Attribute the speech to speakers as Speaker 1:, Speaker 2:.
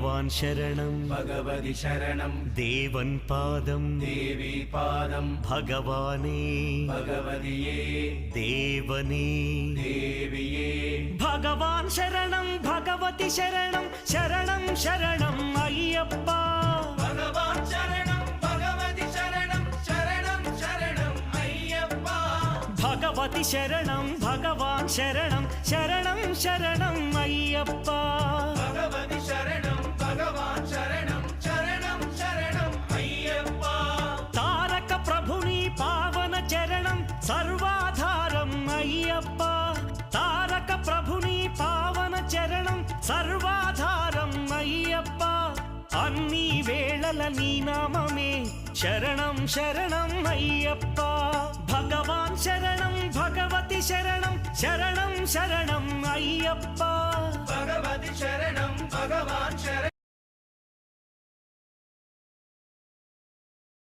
Speaker 1: ഭഗവാൻ ശരണം
Speaker 2: ഭഗവതി ശരണം
Speaker 1: ദേവൻ പാദം
Speaker 2: ദേവി പാദം
Speaker 1: ഭഗവാനേ
Speaker 2: ഭഗവതിയേ
Speaker 1: ദേവനേ
Speaker 2: ദേവിയേ
Speaker 1: ഭഗവാൻ ശരണം ഭഗവതി ശരണം ശരണം ശരണം അയ്യപ്പ
Speaker 2: ഭഗവാൻ ശരണം ഭഗവതി ശരണം ശരണം ശരണം അയ്യപ്പ
Speaker 1: ഭഗവതി ശരണം ഭഗവാൻ ശരണം ശരണം ശരണം അയ്യപ്പ
Speaker 2: ഭഗവതി ശരണം ഭഗവാൻ ശരണം ശരണം ശരണം അയ്യപ്പ
Speaker 1: താരക ప్రభుని പാവന ചരണം സർവാധാരം അയ്യപ്പ താരക ప్రభుని పావన చరణం సర్వాధారం అయ్యప్ప అన్ని వేళల నీ నామమే శరణం శరణం అయ్యప్ప భగవాన్ శరణం భగవతి శరణం శరణం శరణం అయ్యప్ప
Speaker 2: భగవతి శరణం భగవాన్ శరణం